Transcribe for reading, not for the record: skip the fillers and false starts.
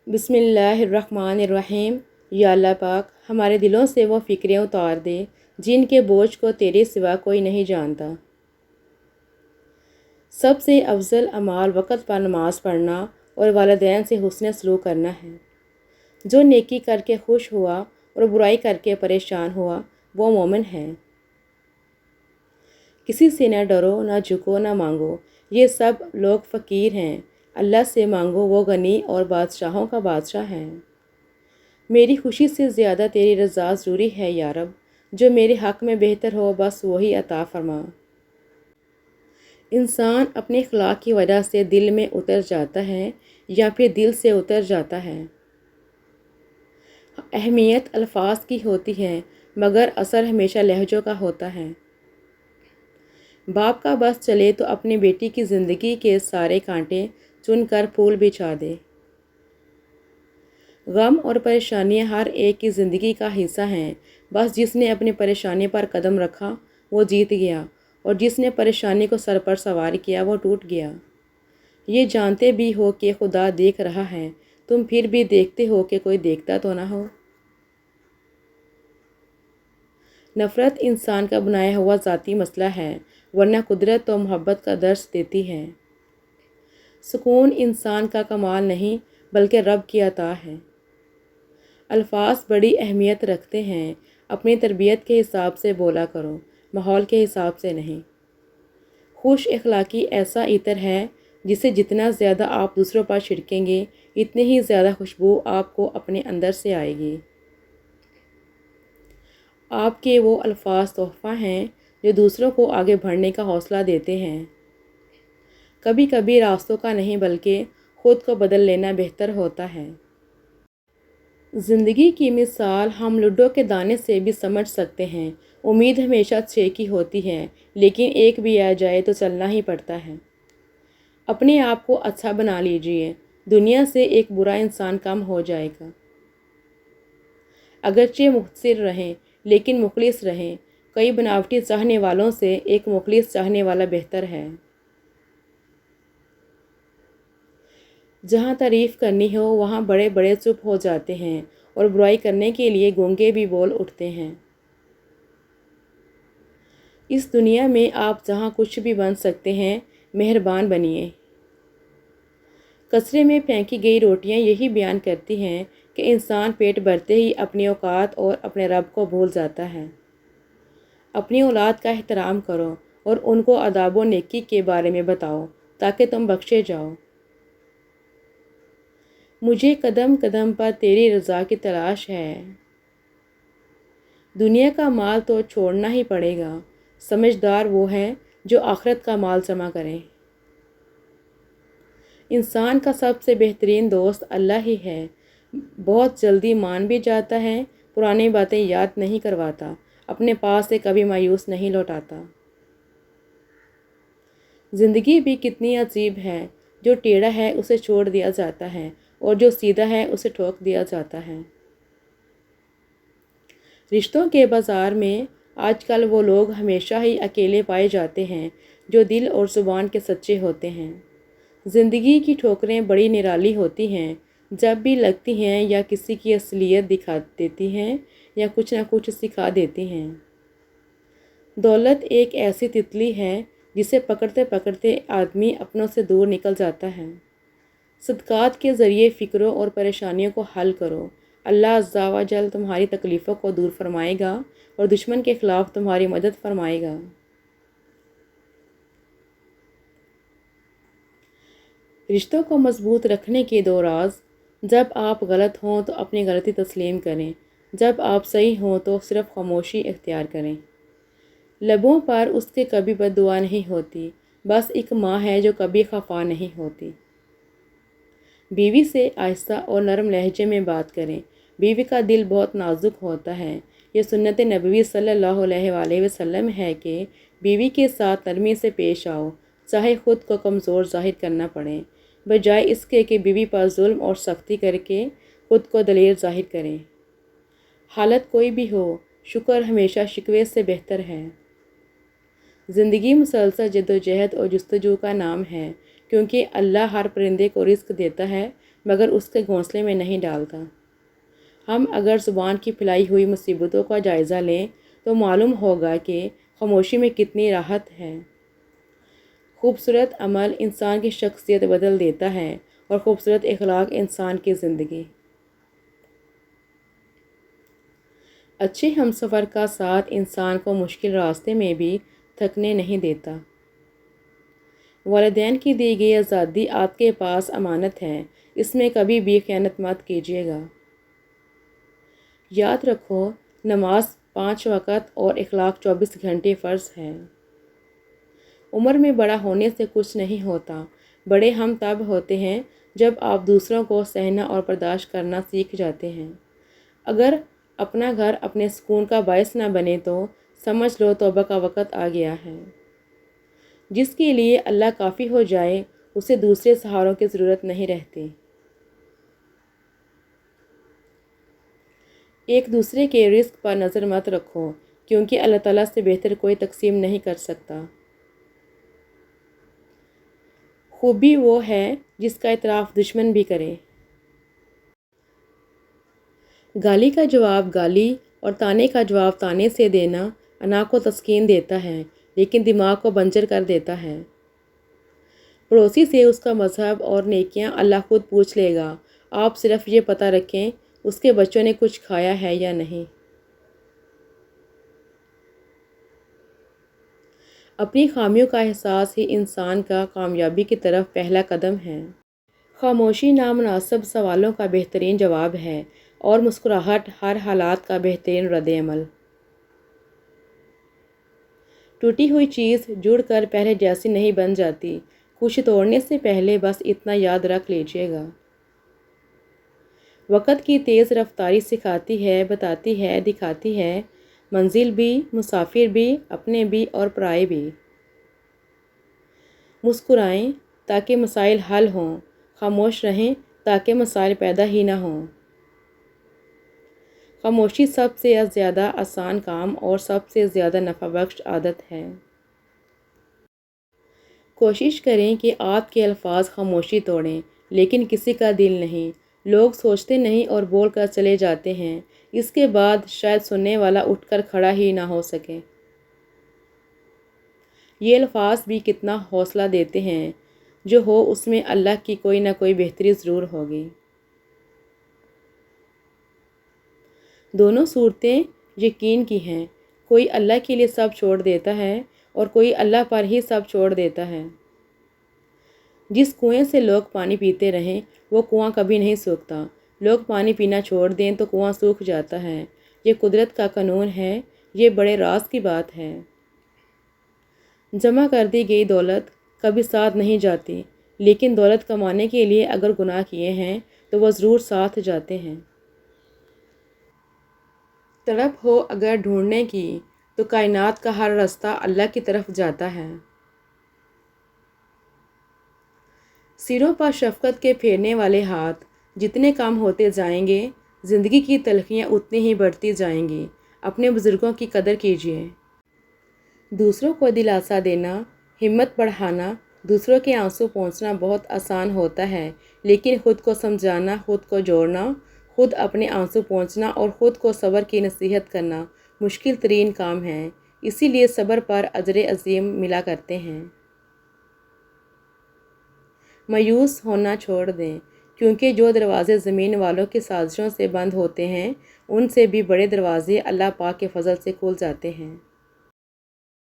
بسم اللہ الرحمن الرحیم۔ یا اللہ پاک ہمارے دلوں سے وہ فکریں اتار دے جن کے بوجھ کو تیرے سوا کوئی نہیں جانتا۔ سب سے افضل اعمال وقت پر نماز پڑھنا اور والدین سے حسن سلوک کرنا ہے۔ جو نیکی کر کے خوش ہوا اور برائی کر کے پریشان ہوا وہ مومن ہے۔ کسی سے نہ ڈرو نہ جھکو نہ مانگو، یہ سب لوگ فقیر ہیں، اللہ سے مانگو وہ غنی اور بادشاہوں کا بادشاہ ہے۔ میری خوشی سے زیادہ تیری رضا ضروری ہے یا رب، جو میرے حق میں بہتر ہو بس وہی عطا فرما۔ انسان اپنے اخلاق کی وجہ سے دل میں اتر جاتا ہے یا پھر دل سے اتر جاتا ہے۔ اہمیت الفاظ کی ہوتی ہے مگر اثر ہمیشہ لہجوں کا ہوتا ہے۔ باپ کا بس چلے تو اپنی بیٹی کی زندگی کے سارے کانٹے چن کر پھول بچھا دے۔ غم اور پریشانیاں ہر ایک کی زندگی کا حصہ ہیں، بس جس نے اپنی پریشانی پر قدم رکھا وہ جیت گیا اور جس نے پریشانی کو سر پر سوار کیا وہ ٹوٹ گیا۔ یہ جانتے بھی ہو کہ خدا دیکھ رہا ہے، تم پھر بھی دیکھتے ہو کہ کوئی دیکھتا تو نہ ہو۔ نفرت انسان کا بنایا ہوا ذاتی مسئلہ ہے، ورنہ قدرت تو محبت کا درس دیتی ہے۔ سکون انسان کا کمال نہیں بلکہ رب کی عطا ہے۔ الفاظ بڑی اہمیت رکھتے ہیں، اپنی تربیت کے حساب سے بولا کرو، ماحول کے حساب سے نہیں۔ خوش اخلاقی ایسا عطر ہے جسے جتنا زیادہ آپ دوسروں پر چھڑکیں گے اتنی ہی زیادہ خوشبو آپ کو اپنے اندر سے آئے گی۔ آپ کے وہ الفاظ تحفہ ہیں جو دوسروں کو آگے بڑھنے کا حوصلہ دیتے ہیں۔ کبھی کبھی راستوں کا نہیں بلکہ خود کو بدل لینا بہتر ہوتا ہے۔ زندگی کی مثال ہم لڈو کے دانے سے بھی سمجھ سکتے ہیں۔ امید ہمیشہ 6 کی ہوتی ہے، لیکن ایک بھی آ جائے تو چلنا ہی پڑتا ہے۔ اپنے آپ کو اچھا بنا لیجئے، دنیا سے ایک برا انسان کم ہو جائے گا۔ اگرچہ مختصر رہیں لیکن مخلص رہیں، کئی بناوٹی چاہنے والوں سے ایک مخلص چاہنے والا بہتر ہے۔ جہاں تعریف کرنی ہو وہاں بڑے بڑے چپ ہو جاتے ہیں اور برائی کرنے کے لیے گونگے بھی بول اٹھتے ہیں۔ اس دنیا میں آپ جہاں کچھ بھی بن سکتے ہیں، مہربان بنیے۔ کچرے میں پھینکی گئی روٹیاں یہی بیان کرتی ہیں کہ انسان پیٹ بھرتے ہی اپنی اوقات اور اپنے رب کو بھول جاتا ہے۔ اپنی اولاد کا احترام کرو اور ان کو آداب و نیکی کے بارے میں بتاؤ تاکہ تم بخشے جاؤ۔ مجھے قدم قدم پر تیری رضا کی تلاش ہے۔ دنیا کا مال تو چھوڑنا ہی پڑے گا، سمجھدار وہ ہے جو آخرت کا مال جمع کرے۔ انسان کا سب سے بہترین دوست اللہ ہی ہے، بہت جلدی مان بھی جاتا ہے، پرانی باتیں یاد نہیں کرواتا، اپنے پاس سے کبھی مایوس نہیں لوٹاتا۔ زندگی بھی کتنی عجیب ہے، جو ٹیڑھا ہے اسے چھوڑ دیا جاتا ہے اور جو سیدھا ہے اسے ٹھوک دیا جاتا ہے۔ رشتوں کے بازار میں آج کل وہ لوگ ہمیشہ ہی اکیلے پائے جاتے ہیں جو دل اور زبان کے سچے ہوتے ہیں۔ زندگی کی ٹھوکریں بڑی نرالی ہوتی ہیں، جب بھی لگتی ہیں یا کسی کی اصلیت دکھا دیتی ہیں یا کچھ نہ کچھ سکھا دیتی ہیں۔ دولت ایک ایسی تتلی ہے جسے پکڑتے پکڑتے آدمی اپنوں سے دور نکل جاتا ہے۔ صدقات کے ذریعے فکروں اور پریشانیوں کو حل کرو، اللہ عز و جل تمہاری تکلیفوں کو دور فرمائے گا اور دشمن کے خلاف تمہاری مدد فرمائے گا۔ رشتوں کو مضبوط رکھنے کے 2 راز: جب آپ غلط ہوں تو اپنی غلطی تسلیم کریں، جب آپ صحیح ہوں تو صرف خاموشی اختیار کریں۔ لبوں پر اس کے کبھی بد دعا نہیں ہوتی، بس ایک ماں ہے جو کبھی خفا نہیں ہوتی۔ بیوی سے آہستہ اور نرم لہجے میں بات کریں، بیوی کا دل بہت نازک ہوتا ہے۔ یہ سنت نبوی صلی اللہ علیہ وآلہ وسلم ہے کہ بیوی کے ساتھ نرمی سے پیش آؤ، چاہے خود کو کمزور ظاہر کرنا پڑے، بجائے اس کے کہ بیوی پر ظلم اور سختی کر کے خود کو دلیر ظاہر کریں۔ حالت کوئی بھی ہو، شکر ہمیشہ شکوے سے بہتر ہے۔ زندگی مسلسل جدوجہد اور جستجو کا نام ہے، کیونکہ اللہ ہر پرندے کو رزق دیتا ہے مگر اس کے گھونسلے میں نہیں ڈالتا۔ ہم اگر زبان کی پھیلائی ہوئی مصیبتوں کا جائزہ لیں تو معلوم ہوگا کہ خاموشی میں کتنی راحت ہے۔ خوبصورت عمل انسان کی شخصیت بدل دیتا ہے اور خوبصورت اخلاق انسان کی زندگی۔ اچھے ہمسفر کا ساتھ انسان کو مشکل راستے میں بھی تھکنے نہیں دیتا۔ والدین کی دی گئی آزادی آپ کے پاس امانت ہے، اس میں کبھی بھی خیانت مت کیجیے گا۔ یاد رکھو، نماز 5 وقت اور اخلاق 24 گھنٹے فرض ہے۔ عمر میں بڑا ہونے سے کچھ نہیں ہوتا، بڑے ہم تب ہوتے ہیں جب آپ دوسروں کو سہنا اور برداشت کرنا سیکھ جاتے ہیں۔ اگر اپنا گھر اپنے سکون کا باعث نہ بنے تو سمجھ لو توبہ کا وقت آ گیا ہے۔ جس کے لیے اللہ کافی ہو جائے اسے دوسرے سہاروں کی ضرورت نہیں رہتی۔ ایک دوسرے کے رزق پر نظر مت رکھو، کیونکہ اللہ تعالیٰ سے بہتر کوئی تقسیم نہیں کر سکتا۔ خوبی وہ ہے جس کا اعتراف دشمن بھی کرے۔ گالی کا جواب گالی اور طعنے کا جواب طعنے سے دینا انا کو تسکین دیتا ہے، لیکن دماغ کو بنجر کر دیتا ہے۔ پڑوسی سے اس کا مذہب اور نیکیاں اللہ خود پوچھ لے گا، آپ صرف یہ پتہ رکھیں اس کے بچوں نے کچھ کھایا ہے یا نہیں۔ اپنی خامیوں کا احساس ہی انسان کا کامیابی کی طرف پہلا قدم ہے۔ خاموشی نامناسب سوالوں کا بہترین جواب ہے اور مسکراہٹ ہر حالات کا بہترین رد عمل۔ ٹوٹی ہوئی چیز جڑ کر پہلے جیسی نہیں بن جاتی، کچھ توڑنے سے پہلے بس اتنا یاد رکھ لیجیے گا۔ وقت کی تیز رفتاری سکھاتی ہے، بتاتی ہے، دکھاتی ہے، منزل بھی، مسافر بھی، اپنے بھی اور پرائے بھی۔ مسکرائیں تاکہ مسائل حل ہوں، خاموش رہیں تاکہ مسائل پیدا ہی نہ ہوں۔ خاموشی سب سے زیادہ آسان کام اور سب سے زیادہ نفع بخش عادت ہے۔ کوشش کریں کہ آپ کے الفاظ خاموشی توڑیں، لیکن کسی کا دل نہیں۔ لوگ سوچتے نہیں اور بول کر چلے جاتے ہیں، اس کے بعد شاید سننے والا اٹھ کر کھڑا ہی نہ ہو سکے۔ یہ الفاظ بھی کتنا حوصلہ دیتے ہیں، جو ہو اس میں اللہ کی کوئی نہ کوئی بہتری ضرور ہوگی۔ دونوں صورتیں یقین کی ہیں، کوئی اللہ کے لیے سب چھوڑ دیتا ہے اور کوئی اللہ پر ہی سب چھوڑ دیتا ہے۔ جس کنویں سے لوگ پانی پیتے رہیں وہ کنواں کبھی نہیں سوکھتا، لوگ پانی پینا چھوڑ دیں تو کنواں سوکھ جاتا ہے۔ یہ قدرت کا قانون ہے، یہ بڑے راز کی بات ہے۔ جمع کر دی گئی دولت کبھی ساتھ نہیں جاتی، لیکن دولت کمانے کے لیے اگر گناہ کیے ہیں تو وہ ضرور ساتھ جاتے ہیں۔ تڑپ ہو اگر ڈھونڈنے کی تو کائنات کا ہر راستہ اللہ کی طرف جاتا ہے۔ سروں پر شفقت کے پھیرنے والے ہاتھ جتنے کم ہوتے جائیں گے، زندگی کی تلخیاں اتنی ہی بڑھتی جائیں گی۔ اپنے بزرگوں کی قدر کیجیے۔ دوسروں کو دلاسا دینا، ہمت بڑھانا، دوسروں کے آنسو پہنچنا بہت آسان ہوتا ہے، لیکن خود کو سمجھانا، خود کو جوڑنا، خود اپنے آنسو پہنچنا اور خود کو صبر کی نصیحت کرنا مشکل ترین کام ہے۔ اسی لیے صبر پر اجر عظیم ملا کرتے ہیں۔ مایوس ہونا چھوڑ دیں، کیونکہ جو دروازے زمین والوں کی سازشوں سے بند ہوتے ہیں، ان سے بھی بڑے دروازے اللہ پاک کے فضل سے کھل جاتے ہیں۔